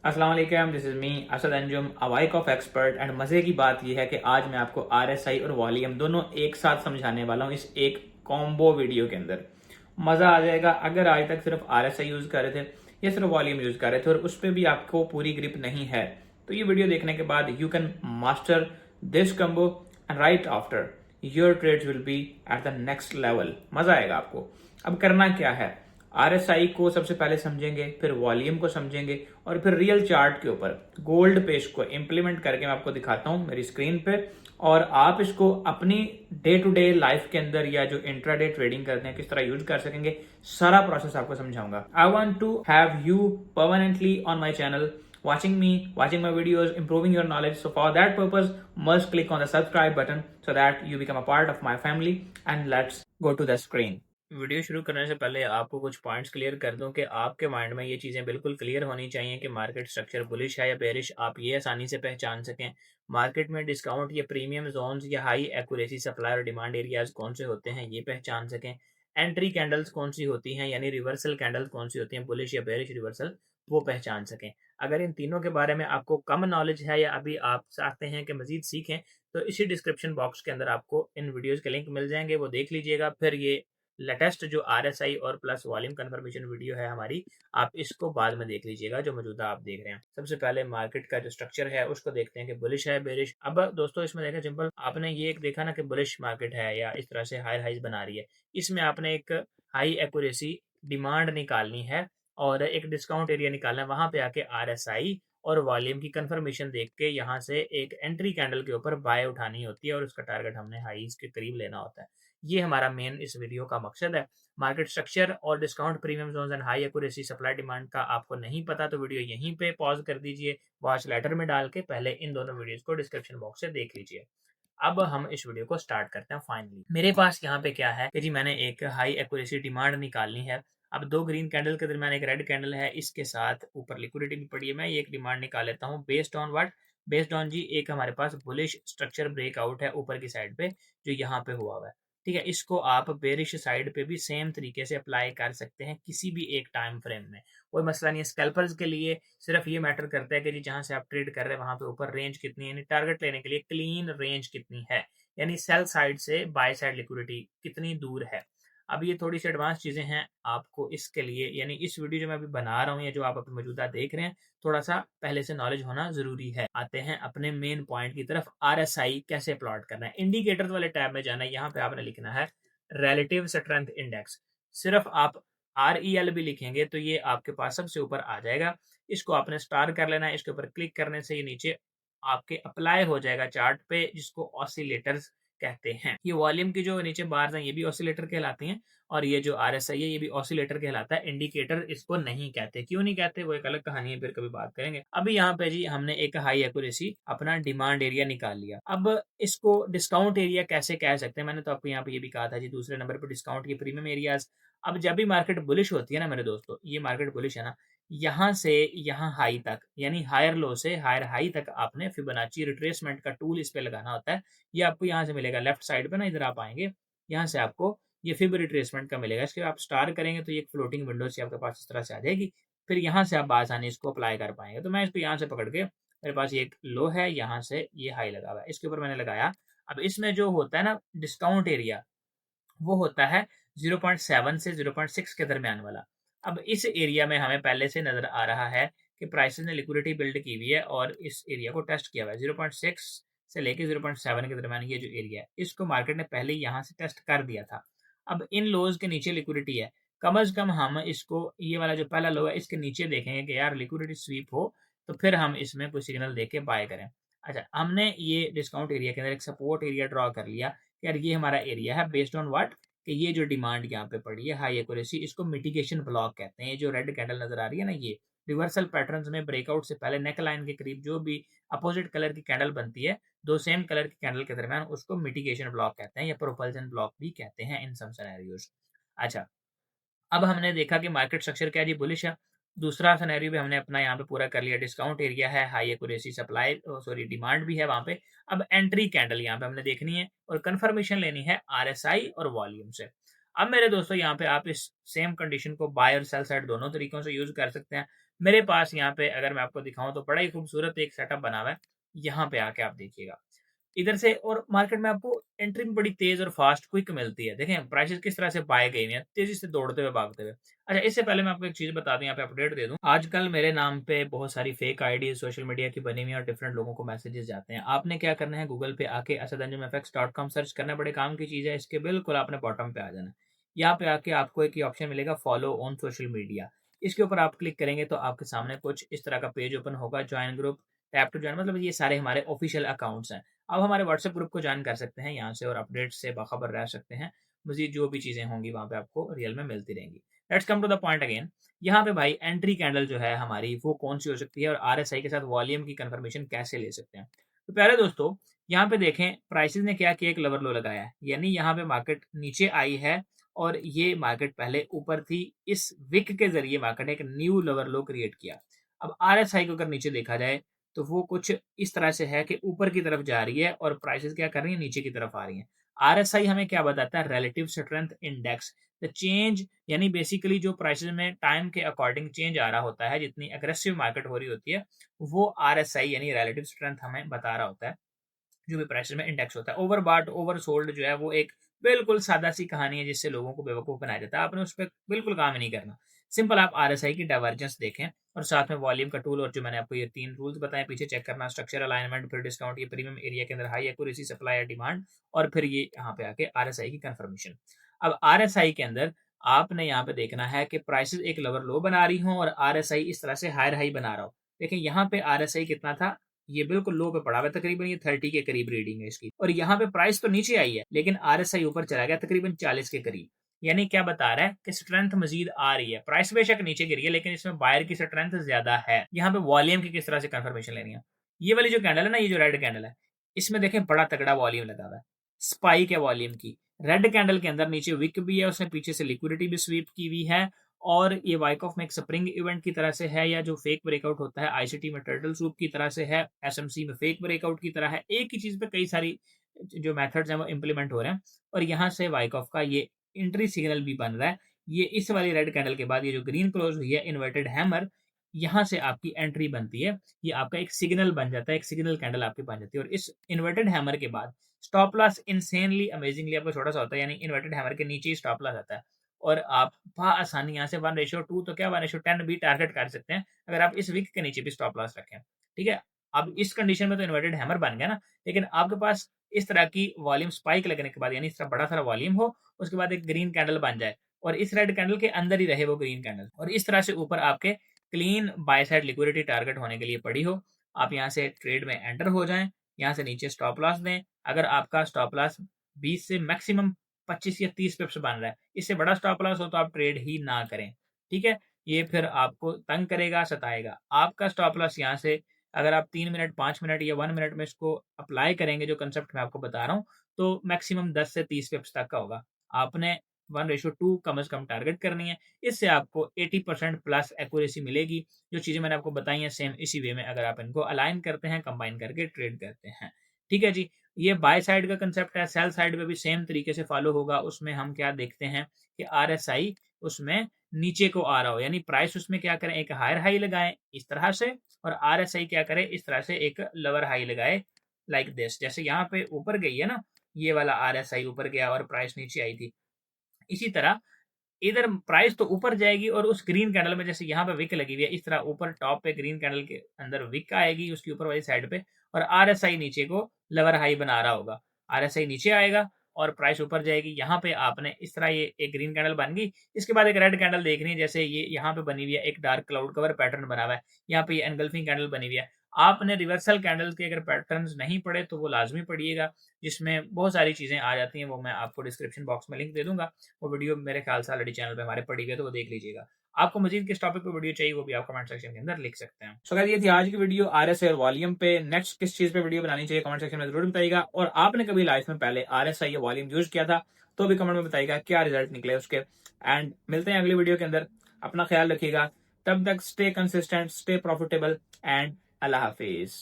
अस्सलाम वालेकुम, this is me Asad Anjum, a wife of expert. And मज़े की बात यह है कि आज मैं आपको आरएसआई और वॉल्यूम दोनों एक साथ समझाने वाला हूँ इस एक कॉम्बो वीडियो के अंदर। मज़ा आ जाएगा। अगर आज तक सिर्फ आरएसआई यूज़ कर रहे थे या सिर्फ वॉल्यूम यूज़ कर रहे थे और उस पर भी आपको पूरी ग्रिप नहीं है, तो ये वीडियो देखने के बाद you can master this combo and right after your trades will be at the next level. मज़ा आएगा आपको। अब करना क्या है, आरएसआई को सबसे पहले समझेंगे, फिर वॉल्यूम को समझेंगे और फिर रियल चार्ट के ऊपर गोल्ड पे इसको इंप्लीमेंट करके मैं आपको दिखाता हूं मेरी स्क्रीन पे। और आप इसको अपनी डे टू डे लाइफ के अंदर या जो इंट्राडे ट्रेडिंग करते हैं किस तरह यूज कर सकेंगे, सारा प्रोसेस आपको समझाऊंगा। I want to have you permanently on my channel, watching me, watching my videos, improving your knowledge. So for that purpose, must click on the subscribe button so that you become a part of my family. And let's go to the screen. Video शुरू करने से पहले आपको कुछ points clear कर दूं कि आपके माइंड में ये चीज़ें बिल्कुल क्लियर होनी चाहिए कि मार्केट स्ट्रक्चर बुलिश है या बेरिश, आप ये आसानी से पहचान सकें। मार्केट में डिस्काउंट या प्रीमियम जोन्स या हाई एक्यूरेसी सप्लाई और डिमांड एरियाज कौन से होते हैं ये पहचान सकें। एंट्री कैंडल्स कौन सी होती हैं, यानी रिवर्सल कैंडल्स कौन सी होती हैं, बुलिश या बेरिश रिवर्सल, वो पहचान सकें। अगर इन तीनों के बारे में आपको कम नॉलेज है या अभी आप चाहते हैं कि मजीद सीखें, तो इसी डिस्क्रिप्शन बॉक्स के अंदर आपको इन वीडियोस के लिंक मिल जाएंगे, वो देख लीजिएगा। फिर ये लेटेस्ट जो आरएसआई और प्लस वॉल्यूम कंफर्मेशन वीडियो है हमारी, आप इसको बाद में देख लीजिएगा जो मौजूदा आप देख रहे हैं। सबसे पहले मार्केट का जो स्ट्रक्चर है उसको देखते हैं कि बुलिश है बेरिश। अब दोस्तों इसमें देखें, सिंपल आपने ये एक देखा ना कि बुलिश मार्केट है या इस तरह से हाई हाइज बना रही है, इसमें आपने एक हाई एक्यूरेसी डिमांड निकालनी है और एक डिस्काउंट एरिया निकालना है। वहां पे आके आरएसआई और वॉल्यूम की कंफर्मेशन देख के यहाँ से एक एंट्री कैंडल के ऊपर बाय उठानी होती है और उसका टारगेट हमने हाईज के करीब लेना होता है। ये हमारा मेन इस वीडियो का मकसद है। मार्केट स्ट्रक्चर और discount premium zones and high accuracy supply demand का आपको नहीं पता तो वीडियो यहीं पे पॉज कर दीजिए, वॉच लेटर में डाल के पहले इन दोनों वीडियोस को डिस्क्रिप्शन बॉक्स से देख लीजिए। अब हम इस वीडियो को स्टार्ट करते हैं। फाइनली मेरे पास यहाँ पे क्या है कि जी मैंने एक हाई एक्यूरेसी डिमांड निकालनी है। अब दो ग्रीन कैंडल के दरमियान एक रेड कैंडल है, इसके साथ ऊपर लिक्विडिटी भी पड़ी है। मैं ये एक डिमांड निकाल लेता हूँ based on what, based on जी एक हमारे पास बुलिश स्ट्रक्चर ब्रेकआउट है ऊपर की साइड पे जो यहाँ पे हुआ हुआ है। ठीक है, इसको आप बेरिश साइड पे भी सेम तरीके से अप्लाई कर सकते हैं किसी भी एक टाइम फ्रेम में, कोई मसला नहीं है। स्कैल्पर्स के लिए सिर्फ ये मैटर करता है कि जी जहां से आप ट्रेड कर रहे हैं वहां पे ऊपर रेंज कितनी है, यानी टारगेट लेने के लिए क्लीन रेंज कितनी है, यानी सेल साइड से बाय साइड लिक्विडिटी कितनी दूर है। अब ये थोड़ी सी एडवांस चीजें हैं आपको इसके लिए, यानी इस वीडियो जो मैं अभी बना रहा हूँ या जो आप अभी मौजूदा देख रहे हैं, थोड़ा सा पहले से नॉलेज होना जरूरी है। आते हैं अपने मेन पॉइंट की तरफ, आरएसआई कैसे प्लॉट करना है। इंडिकेटर वाले टैब में जाना है, यहाँ पे आपने लिखना है रिलेटिव स्ट्रेंथ इंडेक्स। सिर्फ आप REL भी लिखेंगे तो ये आपके पास सबसे ऊपर आ जाएगा। इसको आपने स्टार कर लेना है, इसके ऊपर क्लिक करने से ये नीचे आपके अप्लाई हो जाएगा चार्ट पे, जिसको ऑसिलेटर्स कहते हैं। ये वॉल्यूम की जो नीचे बार्स हैं ये भी ऑसिलेटर कहलाती हैं और ये जो आरएसआई है ये भी ऑसिलेटर कहलाता है। इंडिकेटर इसको नहीं कहते, क्यों नहीं कहते वो एक अलग कहानी है, फिर कभी बात करेंगे। अभी यहाँ पे जी हमने एक हाई एक्यूरेसी अपना डिमांड एरिया निकाल लिया। अब इसको डिस्काउंट एरिया कैसे कह सकते हैं, मैंने तो आपको यहाँ पे ये भी कहा था जी दूसरे नंबर पर डिस्काउंट की प्रीमियम एरियाज। अब जब भी मार्केट बुलिश होती है ना मेरे दोस्तों, ये मार्केट बुलिश है ना, यहाँ से यहाँ हाई तक यानी हायर लो से हायर हाई तक आपने फिबोनाची रिट्रेसमेंट का टूल इस पे लगाना होता है। ये आपको यहाँ से मिलेगा लेफ्ट साइड पे ना, इधर आप आएंगे, यहाँ से आपको ये फिब रिट्रेसमेंट का मिलेगा। इसके आप स्टार करेंगे तो ये एक फ्लोटिंग विंडो से आपके पास इस तरह से आ जाएगी। फिर यहाँ से आप आसानी इसको अप्लाई कर पाएंगे। तो मैं इसको यहाँ से पकड़ के, मेरे पास ये एक लो है, यहाँ से ये हाई लगा हुआ है, इसके ऊपर मैंने लगाया। अब इसमें जो होता है ना डिस्काउंट एरिया, वो होता है 0.7 से 0.6 के दरमियान वाला। अब इस एरिया में हमें पहले से नजर आ रहा है कि प्राइसेस ने लिक्विडिटी बिल्ड की हुई है और इस एरिया को टेस्ट किया हुआ है। 0.6 से लेके 0.7 के दरमियान ये जो एरिया है इसको मार्केट ने पहले ही यहाँ से टेस्ट कर दिया था। अब इन लोज के नीचे लिक्विडिटी है, कम अज कम हम इसको, ये वाला जो पहला लो है इसके नीचे देखेंगे कि यार लिक्विडिटी स्वीप हो, तो फिर हम इसमें कोई सिग्नल दे के बाय करें। अच्छा, हमने ये डिस्काउंट एरिया के अंदर एक सपोर्ट एरिया ड्रॉ कर लिया। यार ये हमारा एरिया है बेस्ड ऑन व्हाट, कि ये जो डिमांड यहाँ पे पड़ी है हाई एक्यूरेसी, इसको मिटिगेशन ब्लॉक कहते हैं। ये जो रेड कैंडल नजर आ रही है ना, ये रिवर्सल पैटर्न्स में ब्रेकआउट से पहले नेक लाइन के करीब जो भी अपोजिट कलर की कैंडल बनती है दो सेम कलर की कैंडल के दरमियान, उसको मिटिगेशन ब्लॉक कहते हैं या प्रोपल्सन ब्लॉक भी कहते हैं इन सम सिनेरियोज। अच्छा, अब हमने देखा कि मार्केट स्ट्रक्चर क्या है जी, बुलिश है। दूसरा सिनेरियो भी हमने अपना यहाँ पे पूरा कर लिया, डिस्काउंट एरिया है, high accuracy supply sorry demand भी है वहां पे। अब एंट्री कैंडल यहाँ पे हमने देखनी है और कंफर्मेशन लेनी है आरएसआई और वॉल्यूम से। अब मेरे दोस्तों यहाँ पे आप इस सेम कंडीशन को बाय और सेल साइड दोनों तरीकों से यूज कर सकते हैं। मेरे पास यहाँ पे अगर मैं आपको दिखाऊं तो बड़ा ही खूबसूरत एक सेटअप बना हुआ है। यहाँ पे आके आप देखिएगा इधर से, और मार्केट में आपको एंट्री में बड़ी तेज और फास्ट क्विक मिलती है। देखें प्राइसेस किस तरह से बाय गए हुए हैं, तेजी से दौड़ते हुए भागते हुए। अच्छा, इससे पहले मैं आपको एक चीज बता दूं, यहाँ पे अपडेट दे दूं। आजकल मेरे नाम पे बहुत सारी फेक आईडी सोशल मीडिया की बनी हुई है और डिफरेंट लोगों को मैसेजेस जाते हैं। आपने क्या करना है, गूगल पे आके asadanjumfx.com सर्च करना, बड़े काम की चीज है। इसके बिल्कुल आपने बॉटम पे आ जाना है। यहाँ पे आके आपको एक ऑप्शन मिलेगा, फॉलो ऑन सोशल मीडिया। इसके ऊपर आप क्लिक करेंगे तो आपके सामने कुछ इस तरह का पेज ओपन होगा, join group, tap to join, मतलब ये सारे हमारे ऑफिशियल अकाउंट्स हैं। आप हमारे व्हाट्सएप ग्रुप को ज्वाइन कर सकते हैं यहाँ से और अपडेट से बाखबर रह सकते हैं। मजीद जो भी चीज़ें होंगी वहाँ पे आपको रियल में मिलती रहेंगी। Let's come to the point again. यहाँ पे भाई एंट्री कैंडल जो है हमारी वो कौन सी हो सकती है और आरएसआई के साथ वॉल्यूम की कंफर्मेशन कैसे ले सकते हैं। तो पहले दोस्तों यहाँ पे देखें प्राइसेस ने क्या किया, एक लोअर लो लगाया है, यानी यहाँ पे मार्केट नीचे आई है और ये मार्केट पहले ऊपर थी। इस विक के जरिए मार्केट ने एक न्यू लोअर लो क्रिएट किया। अब आरएसआई को अगर नीचे देखा जाए तो वो कुछ इस तरह से है कि ऊपर की तरफ जा रही है और प्राइसेस क्या कर रही है, नीचे की तरफ आ रही हैं। आरएसआई हमें क्या बताता है, relative strength index. The change यानी बेसिकली जो प्राइसेस में टाइम के अकॉर्डिंग चेंज आ रहा होता है, जितनी अग्रेसिव मार्केट हो रही होती है, वो आरएसआई यानी रिलेटिव स्ट्रेंथ हमें बता रहा होता है। जो भी प्राइसेस में इंडेक्स होता है, ओवर बाट ओवर सोल्ड जो है वो एक बिल्कुल सादा सी कहानी है जिससे लोगों को बेवकूफ बनाया जाता है। आपने उस पर बिल्कुल काम ही नहीं करना। सिंपल आप आरएसआई की डाइवर्जेंस देखें और साथ में वॉल्यूम का टूल, और जो मैंने आपको ये 3 रूल्स बताए पीछे चेक करना, स्ट्रक्चर अलाइनमेंट, फिर डिस्काउंट, ये प्रीमियम एरिया के अंदर हाई एक्यूरेसी, सप्लाई या डिमांड, और फिर ये यहाँ पे आके आरएसआई की कंफर्मेशन। अब आरएसआई के अंदर आपने यहाँ पे देखना है कि प्राइसेस एक लोअर लो बना रही हो और आरएसआई इस तरह से हायर हाई बना रहा हो। देखिए यहाँ पे आरएसआई कितना था, ये बिल्कुल लो पे पड़ा हुआ है, तकरीबन ये 30 के करीब रीडिंग है इसकी, और यहाँ पे प्राइस तो नीचे आई है लेकिन आरएसआई ऊपर चला गया तकरीबन 40 के करीब। यानी क्या बता रहा है कि स्ट्रेंथ मजीद आ रही है। प्राइस बेशक नीचे गिरी है लेकिन इसमें बायर की स्ट्रेंथ ज्यादा है। यहाँ पे वॉल्यूम की किस तरह से कंफर्मेशन लेनी है, ये वाली जो कैंडल है ना, ये जो रेड कैंडल है, इसमें देखें बड़ा तगड़ा वॉल्यूम लगा हुआ है, स्पाइक है वॉल्यूम की। रेड कैंडल के अंदर नीचे विक भी है, उसने पीछे से लिक्विडिटी भी स्वीप की हुई है, और ये वाइकॉफ में एक स्प्रिंग इवेंट की तरह से है, या जो फेक ब्रेकआउट होता है आईसीटी में टर्टल सूप की तरह से है, एसएमसी में फेक ब्रेकआउट की तरह है। एक ही चीज पे कई सारी जो मेथड्स हैं वो इंप्लीमेंट हो रहे हैं, और यहाँ से वाइकॉफ का ये एंट्री सिग्नल भी बन रहा है। ये इस वाली रेड कैंडल के बाद ये जो ग्रीन क्लोज हुई है इन्वर्टेड हैमर, यहाँ से आपकी एंट्री बनती है। ये आपका एक सिग्नल बन जाता है, एक सिग्नल कैंडल आपकी बन जाती है, और इस इन्वर्टेड हैमर के बाद स्टॉप लॉस इंसेनली अमेजिंगली आपको छोटा सा होता है, यानी इन्वर्टेड हैमर के नीचे ही स्टॉप लॉस आता है, और आप आसानी यहाँ से 1:2 तो क्या 1:10 भी टारगेट कर सकते हैं अगर आप इस वीक के नीचे भी स्टॉप लॉस रखें। ठीक है, अब इस कंडीशन में तो इन्वर्टेड हैमर बन गया ना, लेकिन आपके पास इस तरह की वॉल्यूम स्पाइक लगने के बाद, यानी इस तरह बड़ा सारा वॉल्यूम हो, उसके बाद एक ग्रीन कैंडल बन जाए और इस रेड कैंडल के अंदर ही रहे वो ग्रीन कैंडल, और इस तरह से ऊपर आपके clean by side liquidity target होने के लिए पड़ी हो, आप यहाँ से ट्रेड में एंटर हो जाएं, यहाँ से नीचे स्टॉप लॉस दें। अगर आपका स्टॉप लॉस 20 से मैक्सिमम 25 या 30 पिप्स बन रहा है, इससे बड़ा स्टॉप लॉस हो तो आप ट्रेड ही ना करें। ठीक है, ये फिर आपको तंग करेगा, सताएगा। आपका स्टॉप लॉस यहाँ से अगर आप 3 मिनट 5 मिनट या 1 मिनट में इसको अप्लाई करेंगे, जो कंसेप्ट मैं आपको बता रहा हूँ, तो मैक्सिमम 10 से 30 पिप्स तक का होगा। आपने 1:2 कम से कम टारगेट करनी है। इससे आपको 80% प्लस एक्यूरेसी मिलेगी। जो चीज़ें मैंने आपको बताई हैं सेम इसी वे में अगर आप इनको अलाइन करते हैं, कंबाइन करके ट्रेड करते हैं। ठीक है जी, ये बाय साइड का कंसेप्ट है। सेल साइड में भी सेम तरीके से फॉलो होगा। उसमें हम क्या देखते हैं कि आरएसआई उसमें नीचे को आ रहा हो, यानी प्राइस उसमें क्या करें, एक हायर हाई लगाएं इस तरह से, और आरएसआई क्या करे, इस तरह से एक लोअर हाई लगाए लाइक दिस। जैसे यहाँ पे ऊपर गई है ना, ये वाला आरएसआई ऊपर गया और प्राइस नीचे आई थी, इसी तरह इधर प्राइस तो ऊपर जाएगी और उस ग्रीन कैंडल में जैसे यहाँ पे विक लगी हुई है, इस तरह ऊपर टॉप पे ग्रीन कैंडल के अंदर विक आएगी उसकी ऊपर वाली साइड पे, और आरएसआई नीचे को लोअर हाई बना रहा होगा। आरएसआई नीचे आएगा और प्राइस ऊपर जाएगी। यहाँ पे आपने इस तरह ये एक ग्रीन कैंडल बन गई, इसके बाद एक रेड कैंडल देखनी है, जैसे ये यहाँ पे बनी हुई है, एक डार्क क्लाउड कवर पैटर्न बना हुआ है, यहाँ पे ये एनगल्फिंग कैंडल बनी हुई है। आपने रिवर्सल कैंडल के अगर पैटर्न्स नहीं पढ़े तो वो लाजमी पढ़िएगा, जिसमें बहुत सारी चीजें आ जाती हैं, वो मैं आपको डिस्क्रिप्शन बॉक्स में लिंक दे दूंगा। वो वीडियो मेरे ख्याल से ऑलरेडी चैनल पे हमारे पड़ी हुई है, तो वो देख लीजिएगा। आपको मजीद किस टॉपिक पे वीडियो चाहिए वो भी आप कमेंट सेक्शन के अंदर लिख सकते हैं। सो गाइस, ये थी आज की वीडियो आरएसआई और वॉल्यूम पे। नेक्स्ट किस चीज पे वीडियो बनानी चाहिए कमेंट सेक्शन में जरूर बताइएगा, और आपने कभी लाइफ में पहले आरएसआई या वॉल्यूम यूज किया था तो भी कमेंट में बताइएगा क्या रिजल्ट निकले उसके। एंड मिलते हैं अगली वीडियो के अंदर। अपना ख्याल रखिएगा, तब तक stay consistent, stay profitable, and Allah Hafiz.